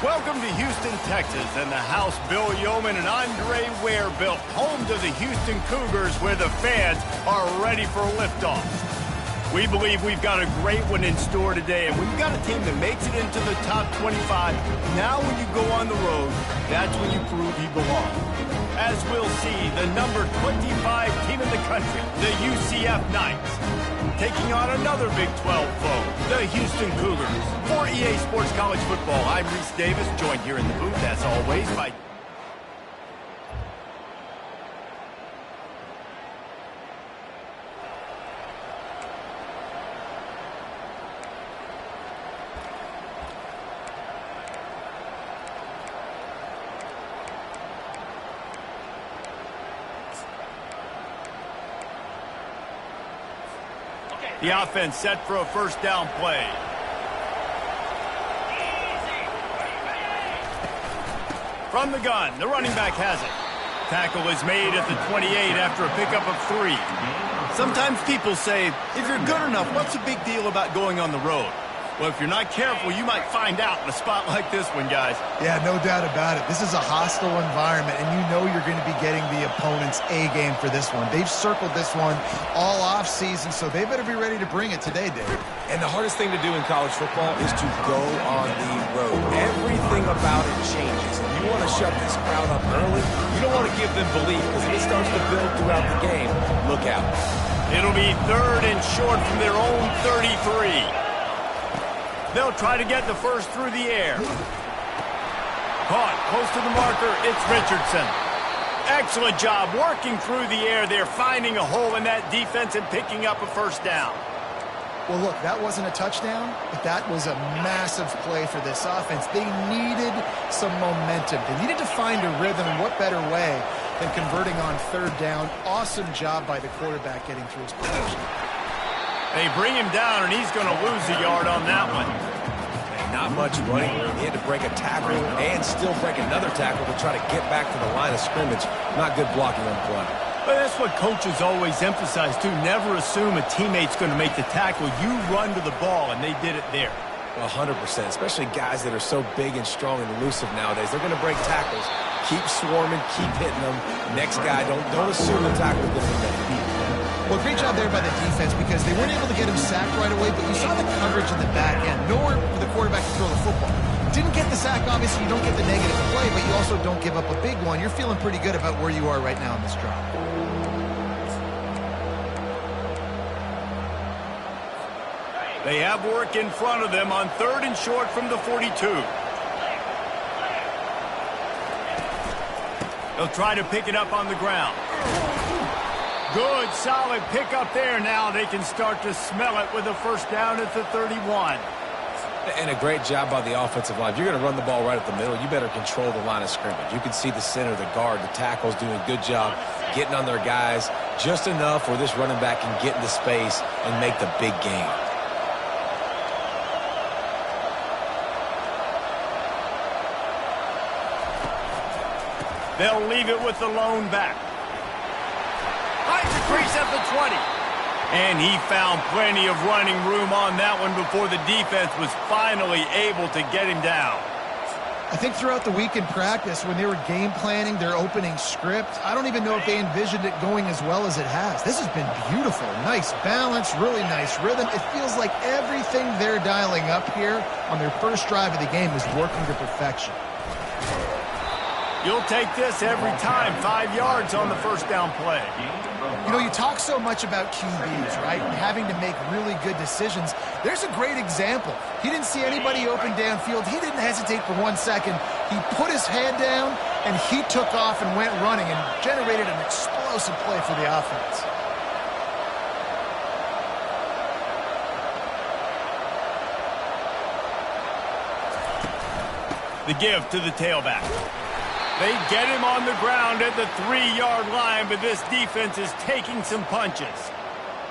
Welcome to Houston, Texas, and the house Bill Yeoman and Andre Ware built, home to the Houston Cougars, where the fans are ready for liftoff. We believe we've got a great one in store today, and we've got a team that makes it into the top 25. Now when you go on the road, that's when you prove you belong. As we'll see, the number 25 team in the country, the UCF Knights, taking on another Big 12 foe, the Houston Cougars. For EA Sports College Football, I'm Reese Davis, joined here in the booth, as always, by... The offense set for a first down play. From the gun, the running back has it. Tackle is made at the 28 after a pickup of 3. Sometimes people say, if you're good enough, what's the big deal about going on the road? Well, if you're not careful, you might find out in a spot like this one, guys. Yeah, no doubt about it. This is a hostile environment, and you know you're going to be getting the opponent's A game for this one. They've circled this one all offseason, so they better be ready to bring it today, Dave. And the hardest thing to do in college football is to go on the road. Everything about it changes. If you want to shut this crowd up early, you don't want to give them belief, because if it starts to build throughout the game, look out. It'll be 3rd and short from their own 33. They'll try to get the first through the air. Caught close to the marker. It's Richardson. Excellent job working through the air. They're finding a hole in that defense and picking up a first down. Well, look, that wasn't a touchdown, but that was a massive play for this offense. They needed some momentum. They needed to find a rhythm, and what better way than converting on 3rd down. Awesome job by the quarterback getting through his protection. They bring him down, and he's going to lose a yard on that one. Not much running room. He had to break a tackle and still break another tackle to try to get back to the line of scrimmage. Not good blocking on the play. But that's what coaches always emphasize, too. Never assume a teammate's going to make the tackle. You run to the ball, and they did it there. 100%, especially guys that are so big and strong and elusive nowadays. They're going to break tackles. Keep swarming, keep hitting them. Next guy, don't assume the tackle is going to be made. Well, great job there by the defense, because they weren't able to get him sacked right away, but you saw the coverage in the back end. Nowhere for the quarterback to throw the football. Didn't get the sack, obviously. You don't get the negative play, but you also don't give up a big one. You're feeling pretty good about where you are right now in this drive. They have work in front of them on 3rd and short from the 42. They'll try to pick it up on the ground. Good, solid pickup there. Now they can start to smell it with a first down at the 31. And a great job by the offensive line. If you're going to run the ball right at the middle, you better control the line of scrimmage. You can see the center, the guard, the tackles doing a good job getting on their guys just enough where this running back can get into space and make the big game. They'll leave it with the lone back. Finds a crease at the 20. And he found plenty of running room on that one before the defense was finally able to get him down. I think throughout the week in practice, when they were game planning their opening script, I don't even know if they envisioned it going as well as it has. This has been beautiful. Nice balance, really nice rhythm. It feels like everything they're dialing up here on their first drive of the game is working to perfection. You'll take this every time. 5 yards on the first down play. You know, you talk so much about QBs, right? And having to make really good decisions. There's a great example. He didn't see anybody open downfield. He didn't hesitate for 1 second. He put his head down, and he took off and went running and generated an explosive play for the offense. The give to the tailback. They get him on the ground at the 3-yard line, but this defense is taking some punches.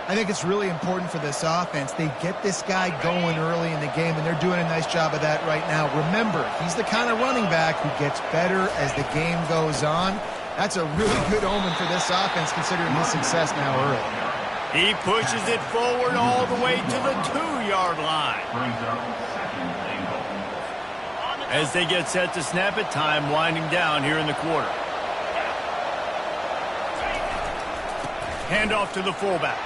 I think it's really important for this offense. They get this guy going early in the game, and they're doing a nice job of that right now. Remember, he's the kind of running back who gets better as the game goes on. That's a really good omen for this offense, considering his success now early. He pushes it forward all the way to the 2-yard line. As they get set to snap it, time winding down here in the quarter. Handoff to the fullback.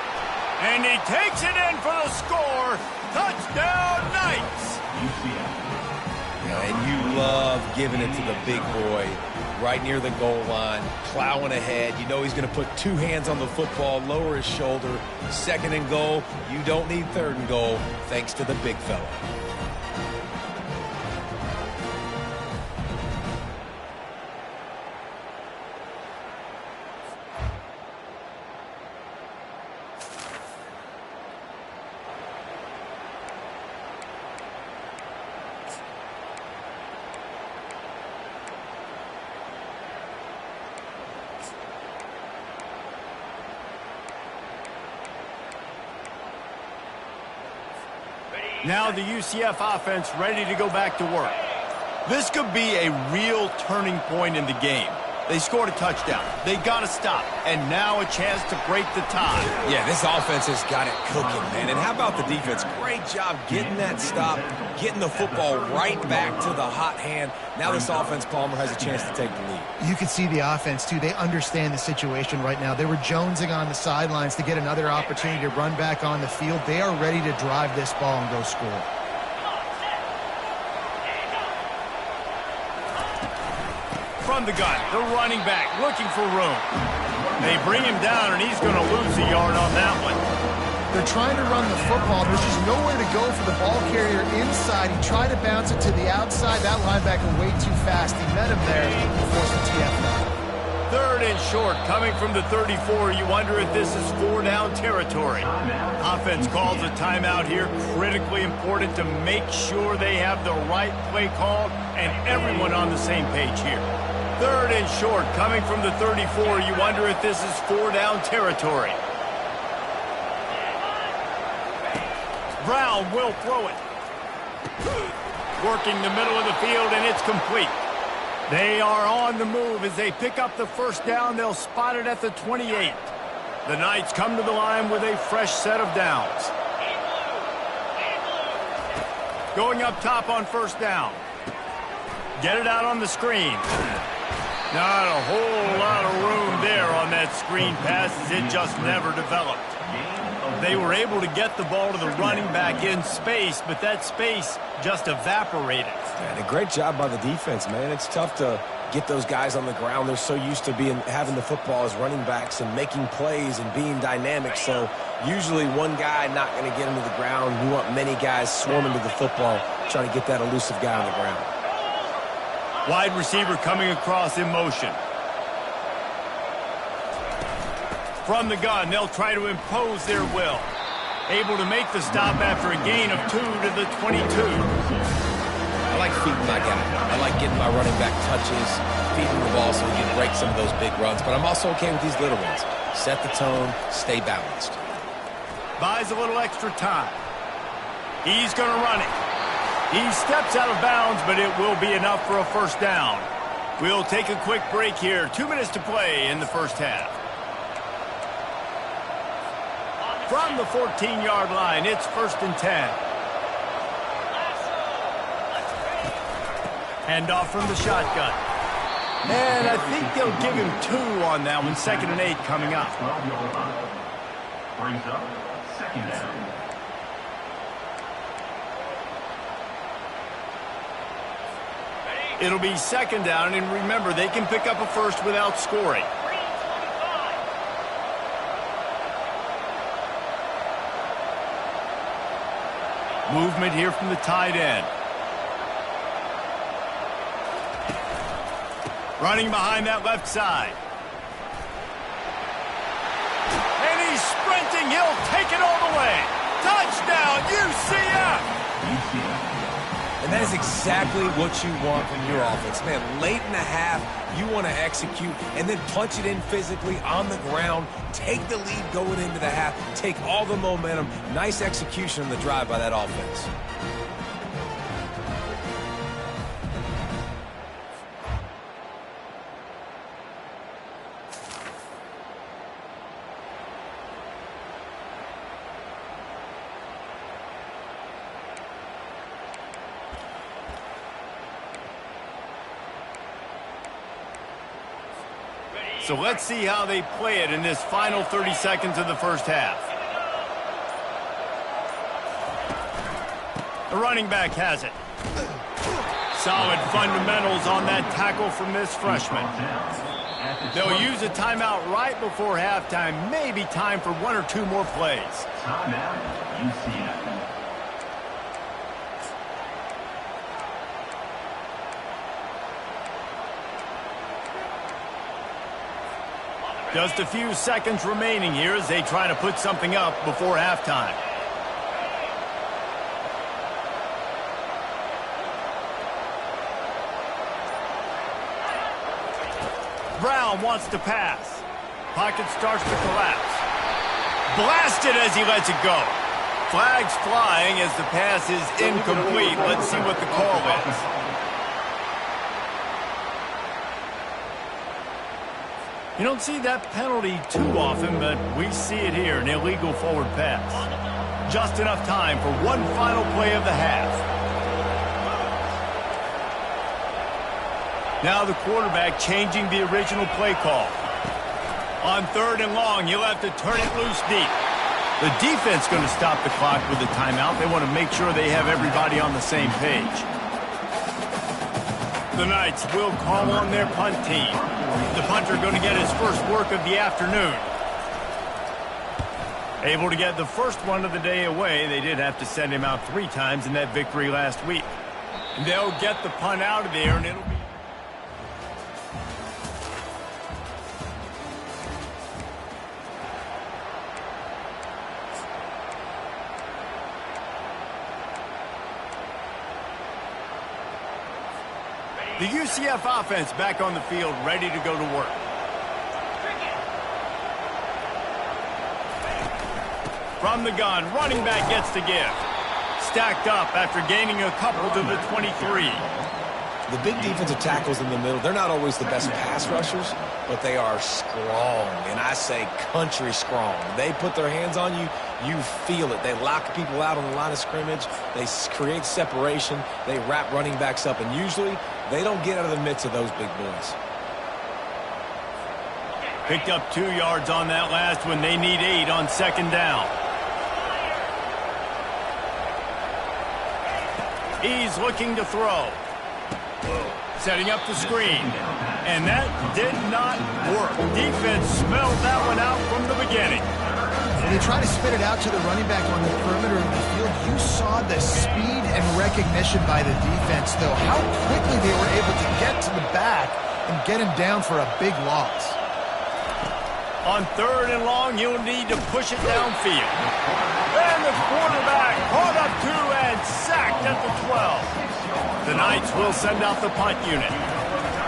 And he takes it in for the score. Touchdown, Knights! And you love giving it to the big boy right near the goal line, plowing ahead. You know he's going to put two hands on the football, lower his shoulder. Second and goal. You don't need third and goal, thanks to the big fella. Now the UCF offense ready to go back to work. This could be a real turning point in the game. They scored a touchdown. They got to stop. And now a chance to break the tie. Yeah, this offense has got it cooking, man. And how about the defense? Great job getting that stop, getting the football right back to the hot hand. Now this offense, Palmer, has a chance to take the lead. You can see the offense, too. They understand the situation right now. They were jonesing on the sidelines to get another opportunity to run back on the field. They are ready to drive this ball and go score. From the gun, the running back looking for room. They bring him down, and he's going to lose a yard on that one. They're trying to run the football. There's just nowhere to go for the ball carrier inside. He tried to bounce it to the outside. That linebacker way too fast. He met him there and forced the TFL. Third and short, coming from the 34. You wonder if this is four-down territory. Offense calls a timeout here. Critically important to make sure they have the right play called and everyone on the same page here. Third and short, coming from the 34. You wonder if this is four-down territory. Brown will throw it. Working the middle of the field, and it's complete. They are on the move. As they pick up the first down, they'll spot it at the 28. The Knights come to the line with a fresh set of downs. Going up top on first down. Get it out on the screen. Not a whole lot of room there on that screen pass, as it just never developed. They were able to get the ball to the running back in space, but that space just evaporated. And a great job by the defense, man. It's tough to get those guys on the ground. They're so used to having the football as running backs and making plays and being dynamic. So usually one guy not going to get him to the ground. You want many guys swarming to the football, trying to get that elusive guy on the ground. Wide receiver coming across in motion. From the gun, they'll try to impose their will. Able to make the stop after a gain of 2 to the 22. I like feeding my guy. I like getting my running back touches, feeding the ball so he can break some of those big runs. But I'm also okay with these little ones. Set the tone, stay balanced. Buys a little extra time. He's going to run it. He steps out of bounds, but it will be enough for a first down. We'll take a quick break here. 2 minutes to play in the first half. From the 14-yard line, it's 1st and 10. Handoff from the shotgun. And I think they'll give him 2 on that one. 2nd and 8 coming up. Brings up 2nd down. It'll be 2nd down, and remember, they can pick up a first without scoring. Movement here from the tight end. Running behind that left side. And he's sprinting. He'll take it all the way. Touchdown, UCF! And that is exactly what you want from your offense. Man, late in the half, you want to execute and then punch it in physically on the ground, take the lead going into the half, take all the momentum. Nice execution on the drive by that offense. So let's see how they play it in this final 30 seconds of the first half. The running back has it. Solid fundamentals on that tackle from this freshman. They'll use a timeout right before halftime. Maybe time for one or two more plays. Timeout, UCF. Just a few seconds remaining here as they try to put something up before halftime. Brown wants to pass. Pocket starts to collapse. Blasted as he lets it go. Flags flying as the pass is incomplete. Let's see what the call is. You don't see that penalty too often, but we see it here, an illegal forward pass. Just enough time for one final play of the half. Now the quarterback changing the original play call. On 3rd and long, he'll have to turn it loose deep. The defense going to stop the clock with a timeout. They want to make sure they have everybody on the same page. The Knights will call on their punt team. The punter going to get his first work of the afternoon. Able to get the first one of the day away. They did have to send him out 3 times in that victory last week. And they'll get the punt out of there, and it'll be... The UCF offense back on the field, ready to go to work. From the gun, running back gets to give. Stacked up after gaining a couple to the 23. The big defensive tackles in the middle, they're not always the best pass rushers, but they are strong, and I say country strong. They put their hands on you, you feel it. They lock people out on the line of scrimmage. They create separation. They wrap running backs up, and usually they don't get out of the midst of those big boys. Picked up 2 yards on that last one. They need 8 on 2nd down. He's looking to throw. Setting up the screen. And that did not work. Defense smelled that one out from the beginning. When they try to spit it out to the running back on the perimeter of the field, you saw the speed and recognition by the defense, though. How quickly they were able to get to the back and get him down for a big loss. On 3rd and long, you'll need to push it downfield. And the quarterback caught up 2 and sacked at the 12. The Knights will send out the punt unit.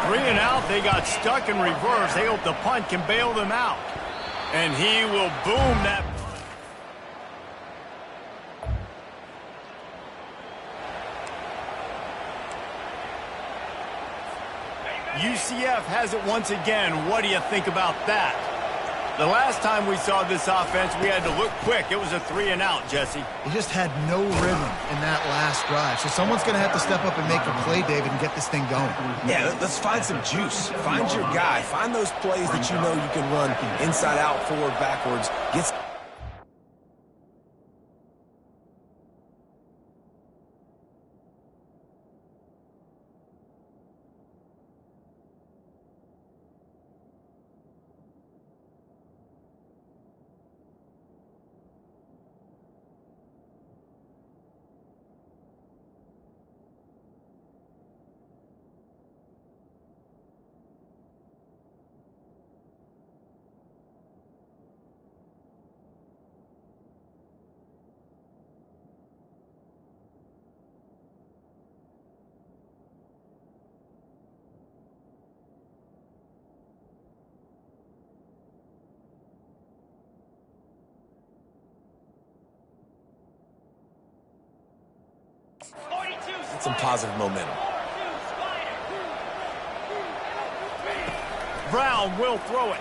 3 and out, they got stuck in reverse. They hope the punt can bail them out. And he will boom that punt. UCF has it once again. What do you think about that? The last time we saw this offense, we had to look quick. It was a 3 and out, Jesse. He just had no rhythm in that last drive. So someone's going to have to step up and make a play, David, and get this thing going. Yeah, let's find some juice. Find your guy. Find those plays that you know you can run inside out, forward, backwards. Get some positive momentum. Brown will throw it.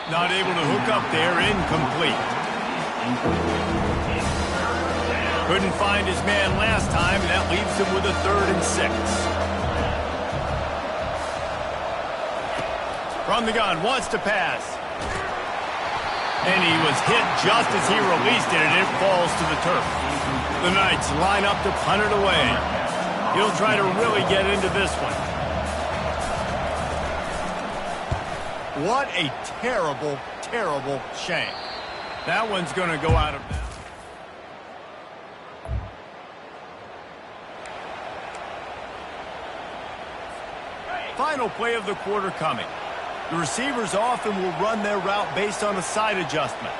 Not able to hook up there, incomplete. Couldn't find his man last time, and that leaves him with a 3rd and 6. From the gun, wants to pass. And he was hit just as he released it, and it falls to the turf. The Knights line up to punt it away. He'll try to really get into this one. What a terrible, terrible shank. That one's going to go out of bounds. Final play of the quarter coming. The receivers often will run their route based on a side adjustment.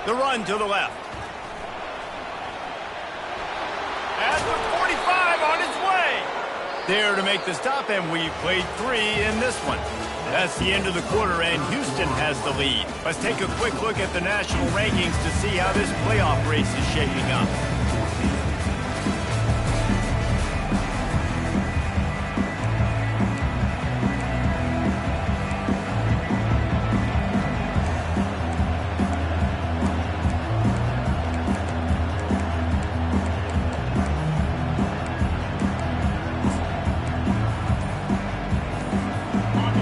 The run to the left. At the 45 on its way. There to make the stop, and we played 3 in this one. That's the end of the quarter, and Houston has the lead. Let's take a quick look at the national rankings to see how this playoff race is shaping up.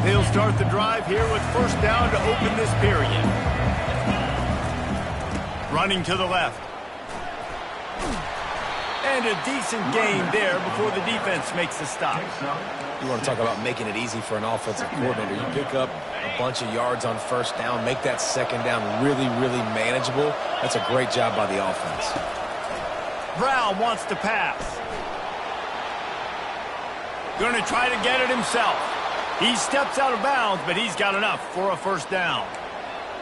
They'll start the drive here with first down to open this period. Running to the left. And a decent gain there before the defense makes the stop. You want to talk about making it easy for an offensive coordinator. You pick up a bunch of yards on first down, make that second down really, really manageable. That's a great job by the offense. Brown wants to pass. Going to try to get it himself. He steps out of bounds, but he's got enough for a first down.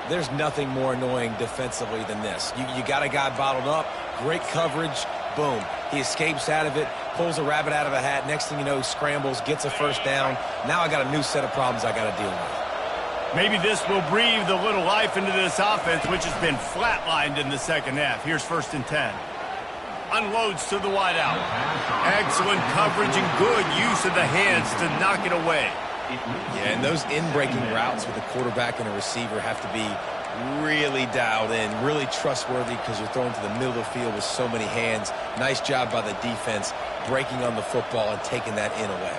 There's nothing more annoying defensively than this. You got a guy bottled up, great coverage, boom. He escapes out of it, pulls a rabbit out of a hat. Next thing you know, scrambles, gets a first down. Now I got a new set of problems I got to deal with. Maybe this will breathe a little life into this offense, which has been flatlined in the second half. Here's 1st and 10. Unloads to the wideout. Excellent coverage and good use of the hands to knock it away. Yeah, and those in-breaking routes with the quarterback and a receiver have to be really dialed in, really trustworthy because you're throwing to the middle of the field with so many hands. Nice job by the defense breaking on the football and taking that in away.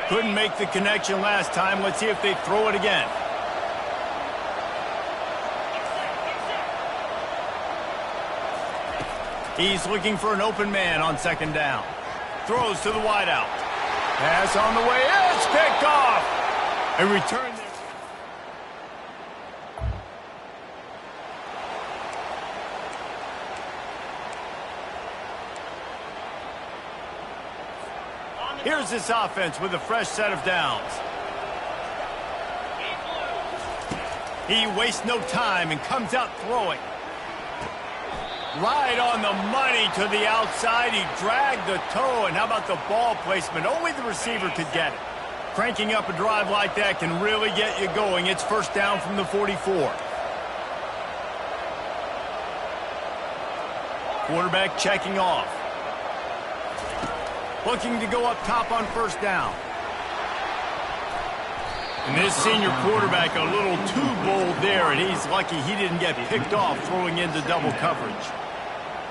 Couldn't make the connection last time. Let's see if they throw it again. He's looking for an open man on second down. Throws to the wideout. Pass on the way. It's picked off. A return there. Here's this offense with a fresh set of downs. He wastes no time and comes out throwing. Right on the money to the outside. He dragged the toe, and how about the ball placement? Only the receiver could get it. Cranking up a drive like that can really get you going. It's first down from the 44. Quarterback checking off. Looking to go up top on first down. And this senior quarterback a little too bold there, and he's lucky he didn't get picked off throwing into double coverage.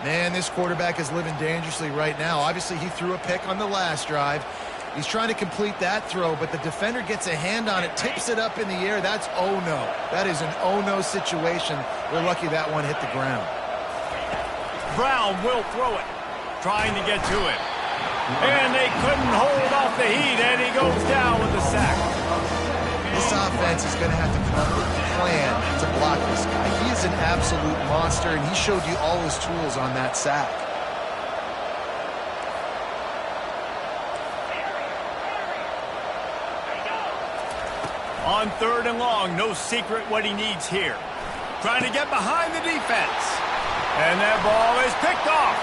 Man, this quarterback is living dangerously right now. Obviously, he threw a pick on the last drive. He's trying to complete that throw, but the defender gets a hand on it, tips it up in the air. That's oh-no. That is an oh-no situation. We're lucky that one hit the ground. Brown will throw it, trying to get to it. And they couldn't hold off the heat, and he goes down with the sack. This offense is going to have to come up with a plan to block this guy. He is an absolute monster, and he showed you all his tools on that sack. On 3rd and long, no secret what he needs here. Trying to get behind the defense. And that ball is picked off.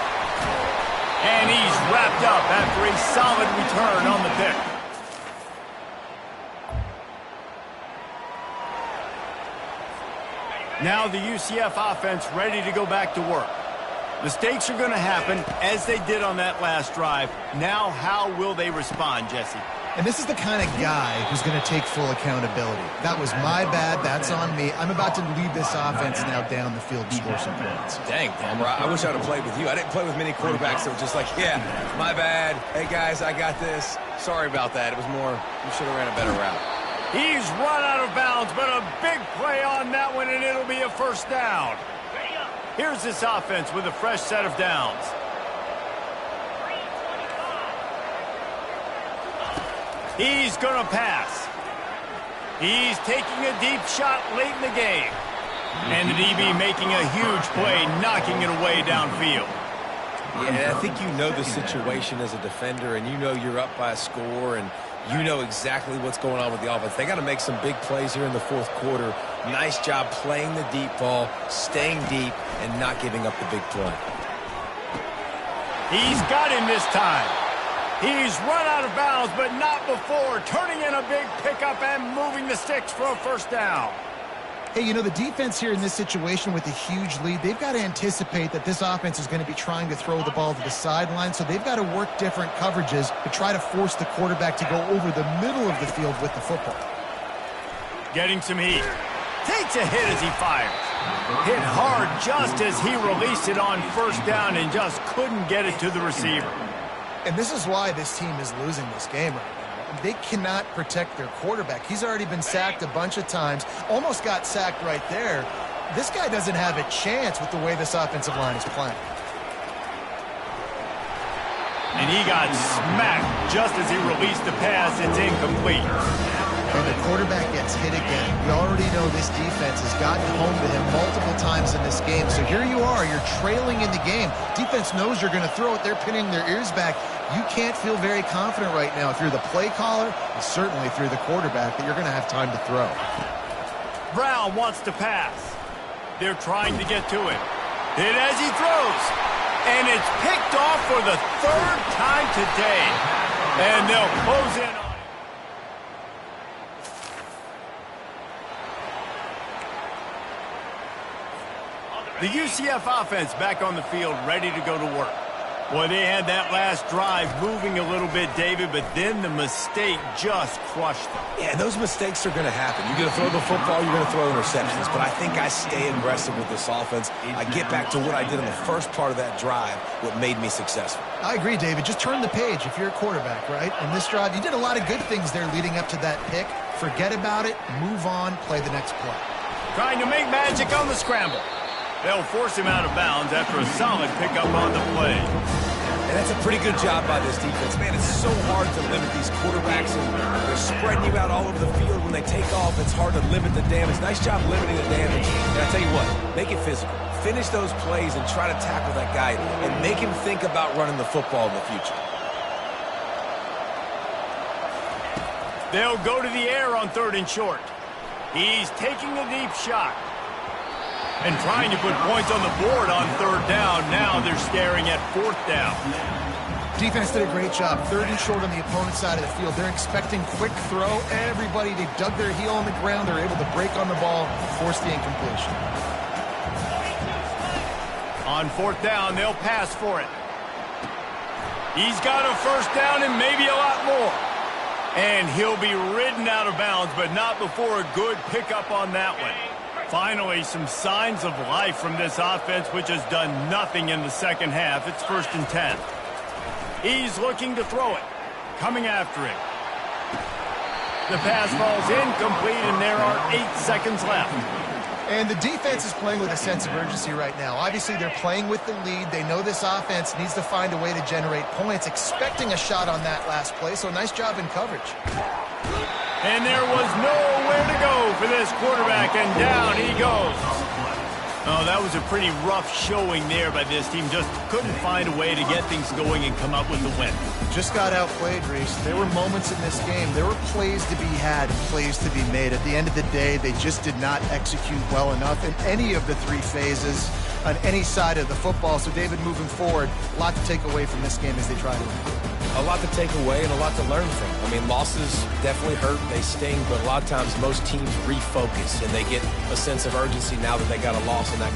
And he's wrapped up after a solid return on the pick. Now the UCF offense ready to go back to work. Mistakes are going to happen as they did on that last drive. Now how will they respond, Jesse? And this is the kind of guy who's going to take full accountability. That was my bad. That's on me. I'm about to lead this offense now down the field and score some points. Dang, Palmer, I wish I'd have played with you. I didn't play with many quarterbacks that were just like, yeah, my bad. Hey, guys, I got this. Sorry about that. It was more, you should have ran a better route. He's run out of bounds, but a big play on that one, and it'll be a first down. Here's this offense with a fresh set of downs. He's going to pass. He's taking a deep shot late in the game. And the DB making a huge play, knocking it away downfield. Yeah, I think you know the situation as a defender, and you know you're up by a score, and you know exactly what's going on with the offense. They got to make some big plays here in the fourth quarter. Nice job playing the deep ball, staying deep, and not giving up the big play. He's got him this time. He's run out of bounds, but not before. Turning in a big pickup and moving the sticks for a first down. Hey, you know, the defense here in this situation with a huge lead, they've got to anticipate that this offense is going to be trying to throw the ball to the sideline, so they've got to work different coverages to try to force the quarterback to go over the middle of the field with the football. Getting some heat. Takes a hit as he fires. Hit hard just as he released it on first down and just couldn't get it to the receiver. And this is why this team is losing this game right now. They cannot protect their quarterback. He's already been sacked a bunch of times, almost got sacked right there. This guy doesn't have a chance with the way this offensive line is playing. And he got smacked just as he released the pass. It's incomplete. And the quarterback gets hit again. We already know this defense has gotten home to him multiple times in this game. So here you are, you're trailing in the game. Defense knows you're going to throw it. They're pinning their ears back. You can't feel very confident right now if you're the play caller, and certainly if you're the quarterback, that you're going to have time to throw. Brown wants to pass. They're trying to get to it. Hit as he throws. And it's picked off for the third time today. And they'll close in on it. The UCF offense back on the field, ready to go to work. Boy, they had that last drive moving a little bit, David, but then the mistake just crushed them. Yeah, those mistakes are going to happen. You're going to throw the football, you're going to throw interceptions, but I think I stay aggressive with this offense. I get back to what I did in the first part of that drive, what made me successful. I agree, David. Just turn the page if you're a quarterback, right? In this drive, you did a lot of good things there leading up to that pick. Forget about it, move on, play the next play. Trying to make magic on the scramble. They'll force him out of bounds after a solid pickup on the play. And that's a pretty good job by this defense. Man, it's so hard to limit these quarterbacks, and they're spreading you out all over the field. When they take off, it's hard to limit the damage. Nice job limiting the damage. And I tell you what, make it physical. Finish those plays and try to tackle that guy and make him think about running the football in the future. They'll go to the air on 3rd and short. He's taking a deep shot. And trying to put points on the board on 3rd down. Now they're staring at 4th down. Defense did a great job. 3rd and short on the opponent's side of the field. They're expecting quick throw. Everybody, they dug their heel on the ground. They're able to break on the ball, force the incompletion. On 4th down, they'll pass for it. He's got a first down and maybe a lot more. And he'll be ridden out of bounds, but not before a good pickup on that one. Finally, some signs of life from this offense, which has done nothing in the second half. It's 1st and 10. He's looking to throw it. Coming after it. The pass falls incomplete, and there are 8 seconds left. And the defense is playing with a sense of urgency right now. Obviously, they're playing with the lead. They know this offense needs to find a way to generate points, expecting a shot on that last play, so nice job in coverage. And there was nowhere to go for this quarterback, and down he goes. Oh, that was a pretty rough showing there by this team. Just couldn't find a way to get things going and come up with the win. Just got outplayed, Reese. There were moments in this game. There were plays to be had and plays to be made. At the end of the day, they just did not execute well enough in any of the 3 phases on any side of the football. So, David, moving forward, a lot to take away from this game as they try to win. A lot to take away and a lot to learn from. I mean, losses definitely hurt, they sting, but a lot of times most teams refocus and they get a sense of urgency now that they got a loss in that